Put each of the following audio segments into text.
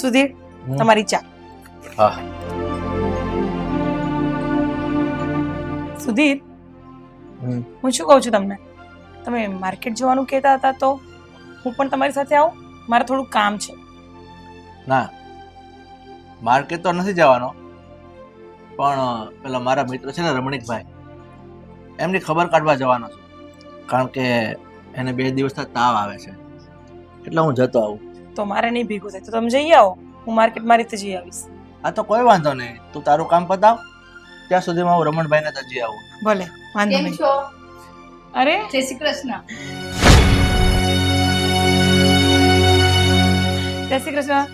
સુધીર, તમારી ચા. હા. સુધીર, હું શું કહું છું તમને, તમે માર્કેટ જવાનું કહેતા હતા તો હું પણ તમારી સાથે આવું? મારે થોડું કામ છે. ના, માર્કેટ તો નથી જવાનો, પણ પેલા મારા મિત્ર છે ને રમણીકભાઈ, એમની ખબર કાઢવા જવાનો છું. કારણ કે એને 2 દિવસથી તાવ આવે છે, એટલે હું જતો આવું. તો મારે નહીં ભેગું થાય તો તમે જઈ આવો, હું માર્કેટ મારી રીતે જઈ આવીશ. હા તો કોઈ વાંધો નહીં, તું તારું કામ પતાવ, ત્યાં સુધીમાં હું રમણભાઈને ત્યાં જઈ આવું. ભલે, વાંધો કેમ નહીં. છો? અરે જય શ્રી કૃષ્ણ. જય શ્રી કૃષ્ણ.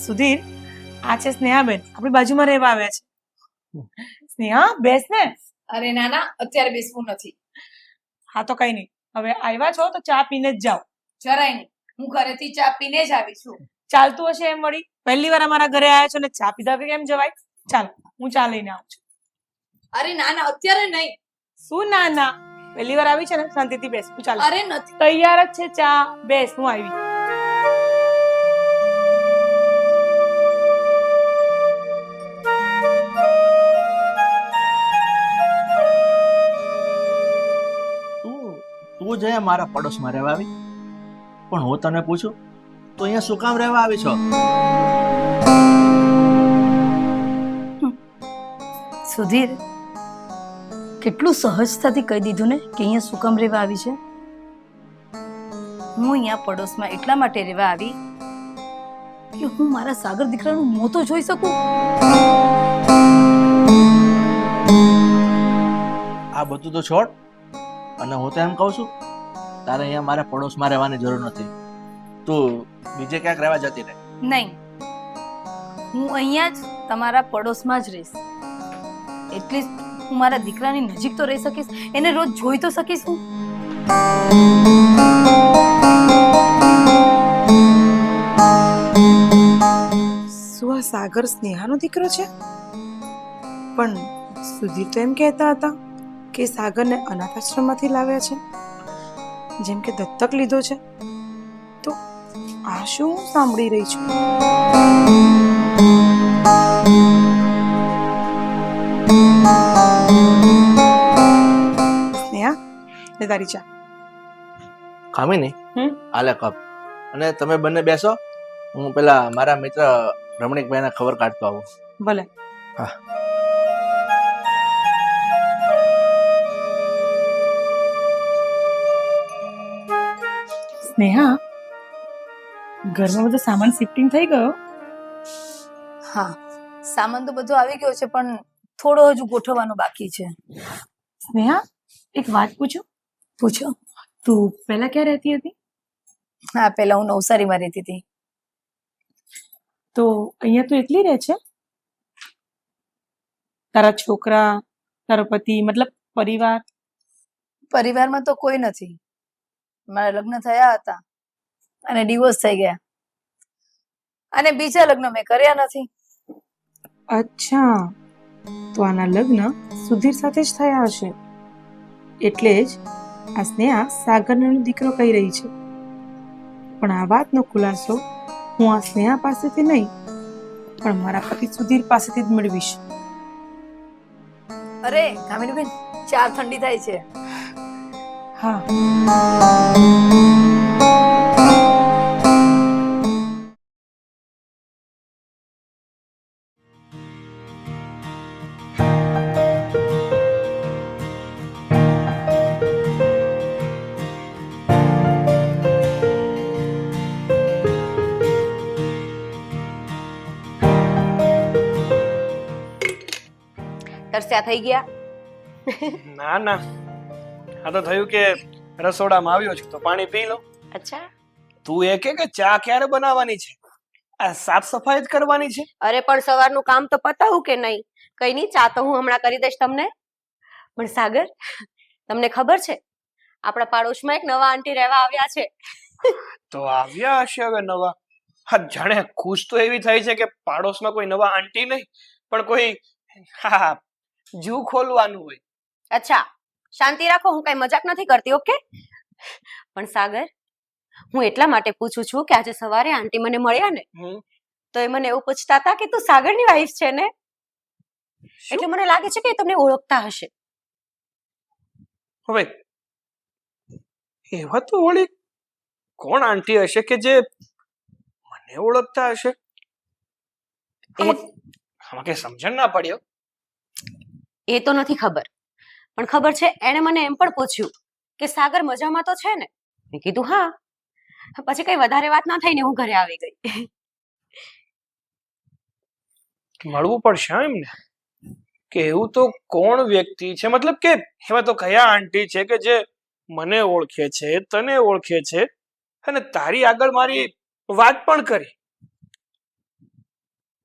સુધીર, આ છે સ્નેહાબેન, આપણી બાજુમાં રહેવા આવ્યા છે. સ્નેહા, બેસ ને. અરે ના ના, અત્યારે બેસવું નથી. હા તો કઈ નહીં, હવે આવ્યા છો તો ચા પીને જ જાઓ. જરાય નહીં, હું ઘરેથી ચા પીને જ આવી છું. ચાલતું હશે એમ વળી, પહેલી વાર અમારા ઘરે આવ્યા છો ને ચા પીધા વગર કેમ જવાય? ચાલ, હું ચા લઈને આવું છું. અરે ના ના, અત્યારે નહીં. શું ના ના, પહેલી વાર આવી છે ને, શાંતિથી બેસ. હું ચાલ, અરે નથી. તૈયાર જ છે ચા, બેસ, હું આવી. તું જ અહીંયા મારા પડોશમાં રહેવા આવી, પણ હું તને પૂછું, તું અહીંયા શું કામ રહેવા આવી છો? સુધીર, કેટલું સહજતાથી કહી દીધું ને કે અહીંયા શું કામ રહેવા આવી છે. હું અહીંયા પડોશમાં એટલા માટે રહેવા આવી કે હું મારા સાગર દીકરાનું મોં તો જોઈ શકું. આ બધું તો છોડ, અને હું તો એમ કહું છું, તારે અહીંયા મારા પડોશમાં રહેવાની જરૂર નથી. તું બીજે ક્યાંક રહેવા જતી રહે. નહીં, હું અહીંયા જ તમારા પડોશમાં જ રહીશ. એટલીસ્ટ હું મારા દીકરાની નજીક તો રહી શકીશ, એને રોજ જોઈ તો શકીશ હું. શું આ સાગર સ્નેહાનો દીકરો છે? પણ સુધીર તો એમ કહેતા હતા કે સાગરને અનાથ આશ્રમમાંથી લાવ્યા છે, જેમ કે દત્તક લીધો છે. તો આ શું હું સાંભળી રહી છું? સ્નેહા, લે તારી ચા. કામિની, હમ? આલે કપ. અને તમે બંને બેસો, હું પેલા મારા મિત્ર રમણીકભાઈને ખબર કાઢતો આવું. ભલે. હા. સ્નેહા, ઘરમાં બધો સામાન શિફ્ટિંગ થઈ ગયો? હા, સામાન તો બધો આવી ગયો છે, પણ થોડો હજુ ગોઠવવાનો બાકી છે. સ્નેહા, એક વાત પૂછું? પૂછો. તું પહેલા ક્યાં રહેતી હતી? હા, પહેલા હું નવસારીમાં રહેતી હતી. તો અહીંયા તું એકલી રહે છે? તારા છોકરા, તારો પતિ, મતલબ પરિવાર? પરિવારમાં તો કોઈ નથી. મારા લગ્ન થયા હતા અને ડિવોર્સ થઈ ગયા, અને બીજા લગ્ન મેં કર્યા નથી. અચ્છા, તો આના લગ્ન સુધીર સાથે જ થયા હશે, એટલે જ આ સ્નેહા સાગરનો દીકરો કહી રહી છે. પણ આ વાતનો ખુલાસો હું આ સ્નેહા પાસેથી નહીં, પણ મારા પતિ સુધીર પાસેથી જ મેળવીશ. અરે કામિનીબેન, ચા ઠંડી થાય છે. હા. તરસ્યા થઈ ગયા? ના ના, આ તો થયું કે રસોડામાં આવ્યો છું તો પાણી પી લો. અચ્છા, તું એ કે ચા ક્યારે બનાવવાની છે? આ સાફ સફાઈ જ કરવાની છે? અરે પણ સવારનું કામ તો પતાવું કે નહીં? કઈ નહીં, ચા તો હું હમણાં કરી દઈશ તમને. પણ સાગર, તમને ખબર છે આપણા પાડોશમાં એક નવા આંટી રહેવા આવ્યા છે? તો આવ્યા હશે હવે નવા. હા, જાણે ખુશ તો એવી થઈ છે કે પાડોશમાં કોઈ નવા આંટી નહીં, પણ કોઈ હા જૂ ખોલવાનું હોય. અચ્છા, શાંતિ રાખો, હું કઈ મજાક નથી કરતી, ઓકે? પણ સાગર, હું એટલા માટે પૂછું છું કે આજે સવારે આંટી મને મળ્યા ને, તો એ મને એવું પૂછતા હતા કે તું સાગરની વાઈફ છે ને, એટલે મને લાગે છે કે એ તમને ઓળખતા હશે. હવે એવા તો વળી કોણ આંટી હશે કે જે મને ઓળખતા હશે? આમાં કઈ સમજણ ના પડ્યો. એ તો નથી ખબર, પણ ખબર છે એણે મને એમ પણ પૂછ્યું કે સાગર મજામાં તો છે ને. મેં કીધું હા. પછી કઈ વધારે વાત ના થઈને હું ઘરે આવી ગઈ. મળવું પડશે હા એમને. કે એવું તો કોણ વ્યક્તિ છે, મતલબ કે એવા તો કયા આંટી છે કે જે મને ઓળખે છે, તને ઓળખે છે અને તારી આગળ મારી વાત પણ કરી.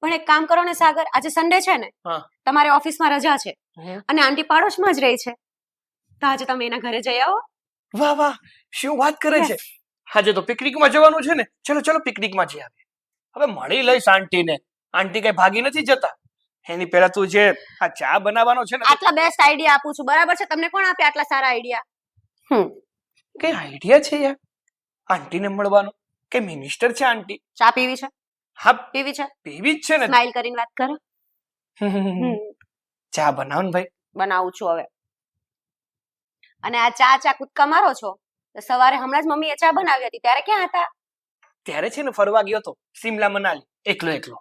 પણ એક કામ કરો ને સાગર, આજે સન્ડે છે ને, હા. તમારે ઓફિસમાં રજા છે અને આંટી પાડોશમાં જ રહી છે, તો આજે તમે એના ઘરે જઈ આવો. વાહ વાહ, શું વાત કરે છે! આજે તો પિકનિકમાં જવાનું છે ને, ચલો ચલો પિકનિકમાં જઈ આવીએ. હવે મળી લઈશ આંટીને. આંટી કઈ ભાગી નથી જતા. એની પહેલા તું જે આ ચા બનાવવાનો છે ને, આટલા બેસ્ટ આઈડિયા આપું છું, બરાબર છે? તમને કોણ આપે આટલા સારા આઈડિયા? કઈ આઈડિયા છે યાર આંટીને મળવાનો? કે મિનિસ્ટર છે આંટી? ચા પીવી છે? હા પીવી છે? પીવી જ છે ને. સ્માઈલ કરીને વાત કરો. ચા બનાવ ને ભાઈ. બનાવું છું હવે. અને આ ચા ચા કૂદકા મારો છો, તો સવારે હમણાં જ મમ્મીએ ચા બનાવી હતી, ત્યારે ક્યાં હતા? ત્યારે છે ને ફરવા ગયો તો સિમલા મનાલી એકલો એકલો.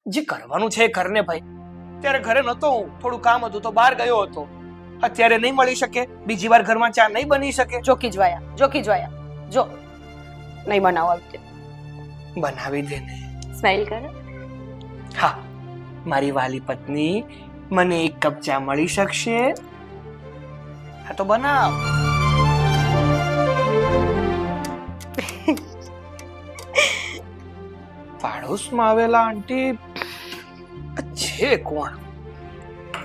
જે કરવાનું છે એ કરને ભાઈ. ત્યારે ઘરે નતો હું, થોડું કામ હતું તો બહાર ગયો હતો. અત્યારે નહીં મળી શકે, બીજી વાર ઘરમાં ચા નહીં બની શકે. જોકી જોયા જો નહીં બનાવો આવી બનાવી દે ને. સ્માઈલ કરો. હા, મારી વાલી પત્ની, મને એક કપ ચા મળી શકશે? હા તો બનાવ. પાડોશમાં આવેલા આંટી છે કોણ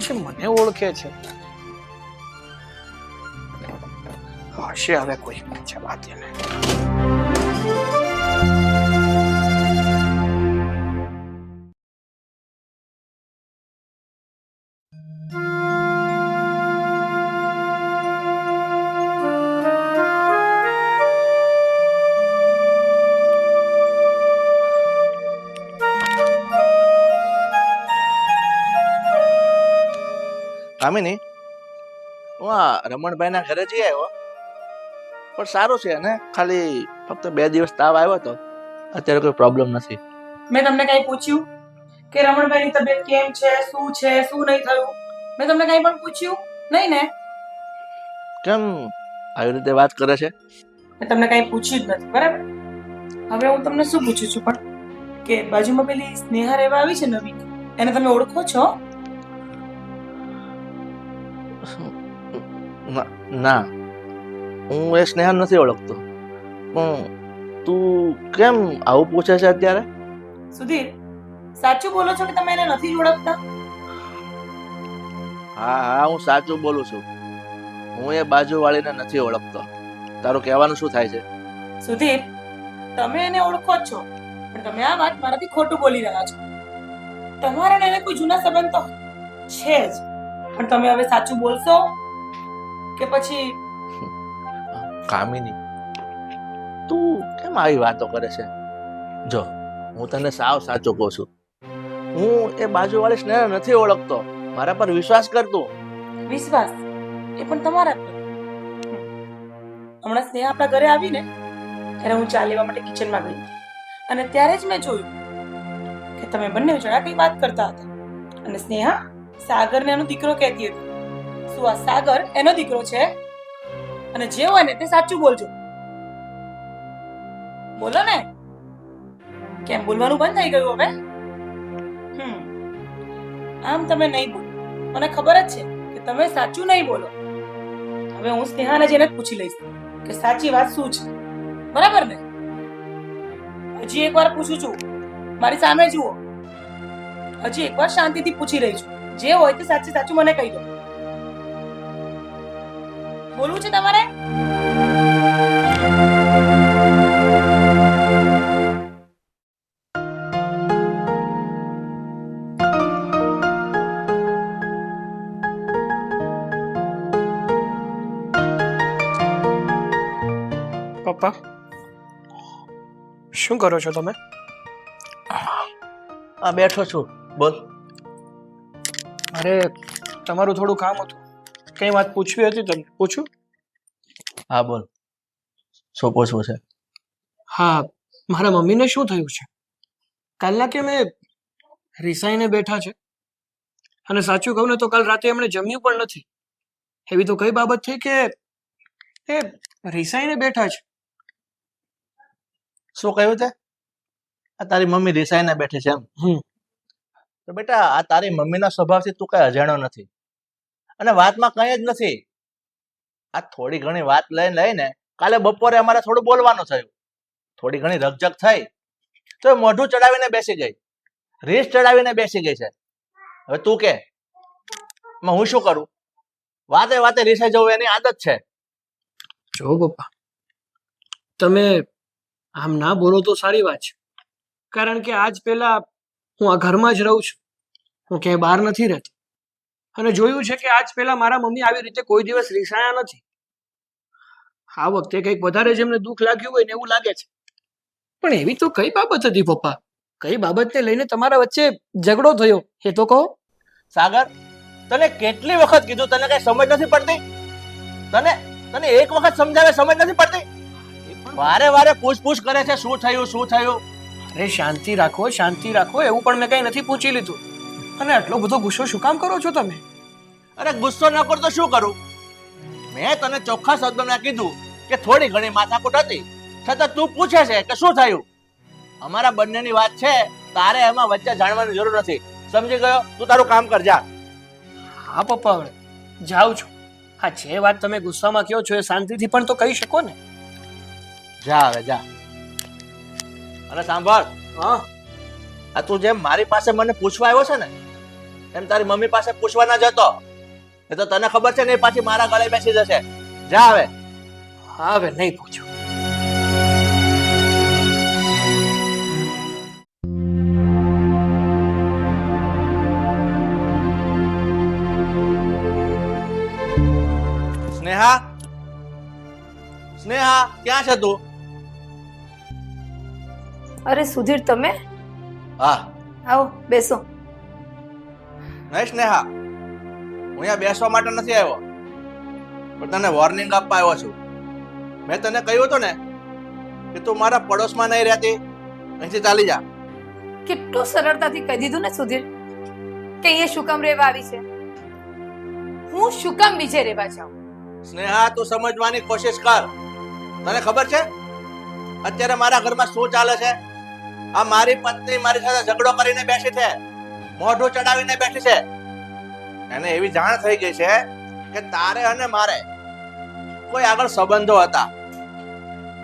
જે મને ઓળખે છે? હશે હવે કોઈ. જવા દે ને. કામિની, હું આ રમણભાઈના ઘરે જઈ આવ્યો, પણ સારું છે ને, ખાલી ફક્ત 2 દિવસ તાવ આવ્યો હતો, અત્યારે કોઈ પ્રોબ્લેમ નથી. મેં તમને કઈ પૂછ્યું કે રમણભાઈની તબિયત કેમ છે, શું નહીં થયું? મેં તમને કઈ પણ પૂછ્યું નહીં ને? કેમ આવી રીતે વાત કરે છે? મેં તમને કઈ પૂછ્યું જ નથી, બરાબર? હવે હું તમને શું પૂછું છું પણ, કે બાજુમાં પેલી સ્નેહા રહેવા આવી છે નવી, એને તમે ઓળખો છો? ના, હું એ સ્નેહા નથી ઓળખતો. પણ તું કેમ આવું પૂછે છે અત્યારે? સુધીર, સાચું બોલો છો કે તમે એને નથી જ ઓળખતા? હા, હું સાચું બોલું છું. હું એ બાજુવાળીને નથી ઓળખતો. તારું કહેવાનું શું થાય છે? સુધીર, તમે એને ઓળખો જ છો, પણ તમે આ વાત મારાથી ખોટું બોલી રહ્યા છો. તમારા અને એને કોઈ જૂના સંબંધ તો છે જ, પણ તમે હવે સાચું બોલશો કે પછી? કામિની, તું કેમ આવી વાતો કરે છે? જો, હું તને સાવ સાચું કહું છું. હું એ બાજુવાળી સ્નેહા નથી ઓળખતો. મારા પર વિશ્વાસ કર તું. વિશ્વાસ એ પણ તમારા પર. હમણાં સ્નેહા આપણા ઘરે આવી ને, ત્યારે હું ચા લેવા માટે કિચનમાં ગઈ અને ત્યારે જ મેં જોયું કે તમે બંને જણા કઈ વાત કરતા હતા અને સ્નેહા સાગરને એનો દીકરો કહેતી હતી. શું આ સાગર એનો દીકરો છે? અને જે હોય ને તે સાચું બોલજો. બોલો ને. કેમ બોલવાનું બંધ થઈ ગયું હવે? આમ તમે નહીં બોલો, મને ખબર જ છે કે તમે સાચું નહીં બોલો. હવે હું સ્નેહાને જઈને જ પૂછી લઈશ કે સાચી વાત શું છે, બરાબર ને? હજી એકવાર પૂછું છું, મારી સામે જુઓ. હજી એકવાર શાંતિથી પૂછી રહી છું, જે હોય તે સાચું મને કહી દો. બોલવું છે તમારે? પપ્પા, શું કરો છો તમે? હા બેઠો છું, બોલ. અરે તમારું થોડું કામ હતું, કઈ વાત પૂછવી હતી તમને, પૂછું? હા બોલ, શું પૂછવું છે? હા, મારા મમ્મીને શું થયું છે? કાલના કે મેં રિસાઈને બેઠા છે, અને સાચું કહું ને તો કાલ રાતે એમણે જમ્યું પણ નથી. એવી તો કઈ બાબત થઈ કે એ રિસાઈને બેઠા છે? શું કહ્યું તે? આ તારી મમ્મી રિસાઈને બેઠી છે એમ? હમ. તો બેટા, આ તારી મમ્મીના સ્વભાવથી તું કઈ અજાણ્યો નથી, અને વાતમાં કઈ જ નથી. આ થોડી ઘણી વાત લઈને કાલે બપોરે અમારે થોડું બોલવાનું થયું, થોડી ઘણી રકઝક થઈ તો એ મોઢું ચડાવીને બેસી ગઈ, રીસ ચડાવીને બેસી ગઈ છે. હવે તું કે હું શું કરું? વાતે વાતે રીસાઈ જવું એની આદત છે. જો પપ્પા, તમે આમ ના બોલો તો સારી વાત છે, કારણ કે આજ પહેલા હું આ ઘરમાં જ રહું છું, હું ક્યાંય બહાર નથી રહેતો, અને જોયું છે કે આજ પહેલા મારા મમ્મી આવી રીતે કોઈ દિવસ રીસાયા નથી. આ વખતે કંઈક વધારે જ એમને દુઃખ લાગ્યું હોય ને એવું લાગે છે. પણ એવી તો કઈ બાબત હતી પપ્પા? કઈ બાબતને લઈને તમારા વચ્ચે ઝઘડો થયો એ તો કહો. સાગર, તને કેટલી વખત કીધું, તને કઈ સમજ નથી પડતી? તને તને એક વખત સમજાવે સમજ નથી પડતી? વારે વારે પૂછપૂછ કરે છે, શું થયું શું થયું? અરે શાંતિ રાખો, શાંતિ રાખો, એવું પણ મેં કઈ નથી પૂછી લીધું. અને આટલો બધો ગુસ્સો શું કામ કરો છો તમે? અરે ગુસ્સો ન કર તો શું કરું? મેં તને ચોખ્ખા શબ્દોમાં કીધું કે થોડી ઘણી માથાકૂટ હતી, છતાં તું પૂછે છે કે શું થયું? અમારા બંનેની વાત છે, તારે એમાં વચ્ચે જાણવાની જરૂર નથી. સમજી ગયો? તું તારું કામ કર, જા. હા પપ્પા, હવે જાઉં છું. હા, જે વાત તમે ગુસ્સામાં કહો છો એ શાંતિથી પણ તો કહી શકો ને. જા હવે જા. અને સાંભળ, હા, આ તું જેમ મારી પાસે મને પૂછવા આવ્યો છે ને, એમ તારી મમ્મી પાસે પૂછવા ના જતો. એ તો તને ખબર છે ને, એ પાછી મારા ગળે બેસી જશે. જા હવે. હા, હવે નહીં પૂછો. સ્નેહા, સ્નેહા, ક્યાં છે તું? અરે સુધીર, તમે હા. આવો, બેસો. નહીં સ્નેહા, હું અહીંયા બેસવા માટે નથી આવ્યો, પણ તને વોર્નિંગ આપવા આવ્યો છું. મેં તને કહ્યું હતું ને કે તું મારા પડોશમાં નહીં રહેતી, અહીંથી ચાલી જા. કેટલું સરળતાથી કહી દીધું ને સુધીર કે અહીંયા શું કામ રહેવા આવી છે. હું શું કામ બીજે રહેવા જાઉં? સ્નેહા, તું સમજવાની કોશિશ કર. તને ખબર છે અત્યારે મારા ઘરમાં શું ચાલે છે? આ મારી પત્ની મારી સાથે ઝઘડો કરીને બેઠી છે, મોઢું ચડાવીને બેઠી છે. એને એવી જાણ થઈ ગઈ છે કે તારે અને મારે કોઈ આગળ સંબંધો હતા,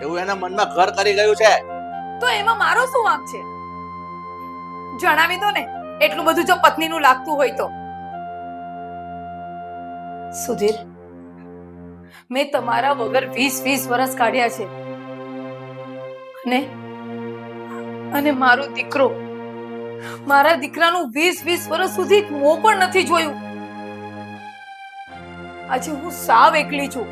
એવું એના મનમાં ઘર કરી ગયું છે. તો એમાં મારો શું વાંક છે? જણાવી દો ને, એટલું બધું જો પત્નીનું લાગતું હોય તો. સુધીર, મેં તમારા વગર 20 વર્ષ કાઢ્યા છે, અને મારો દીકરો, મારા દીકરાનું 20 વર્ષ સુધી એક મોં પણ નથી જોયું. આજે હું સાવ એકલી છું,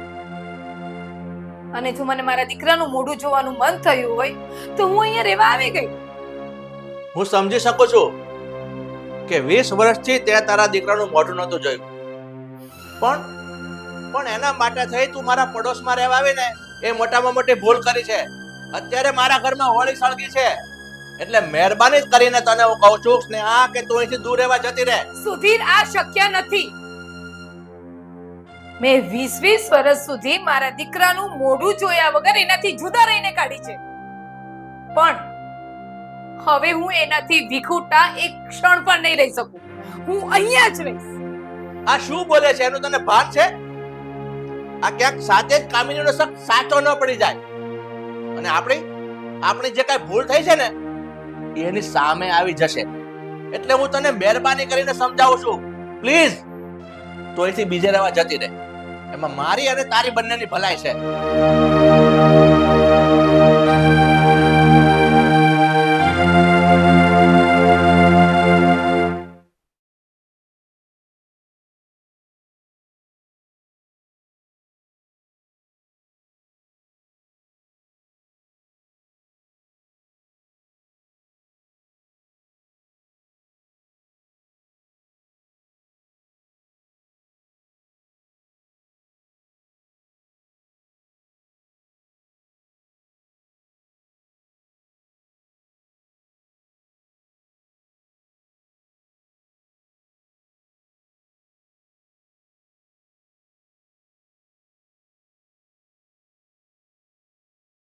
અને જો મને મારા દીકરાનું મોઢું જોવાનું મન થયું હોય તો હું અહીંયા રહેવા આવી ગઈ. હું સમજી શકું છું કે 20 વર્ષથી તે તારા દીકરાનું મોઢું નહોતું જોયું, પણ એના માટે થઈ તું મારા પડોશમાં રહેવા આવીને એ મોટામાં મોટી ભૂલ કરી છે. અત્યારે મારા ઘરમાં હોળી સળગી છે, એટલે મહેરબાની કરીને તને હું કહું છું સ્નેહા કે તું અહીંથી દૂર રહેવા જતી રહે. સુધીર, આ શક્ય નથી. મેં 20 વર્ષ સુધી મારા દીકરાનું મોઢું જોયા વગર એનાથી જુદા રહીને કાઢી છે, પણ હવે હું એનાથી વિખૂટા એક ક્ષણ પણ નહીં રહી શકું. હું અહીંયા જ રહીશ. આ શું બોલે છે એનું તને ભાન છે? આ ક્યાંક સાચે જ કામિનીનો શક સાચો ન પડી જાય, અને આપણી જે કાંઈ ભૂલ થઈ છે ને એની સામે આવી જશે. એટલે હું તને મહેરબાની કરીને સમજાવું છું, પ્લીઝ તો અહીંથી બીજે રહેવા જતી રહે. એમાં મારી અને તારી બંનેની ભલાઈ છે.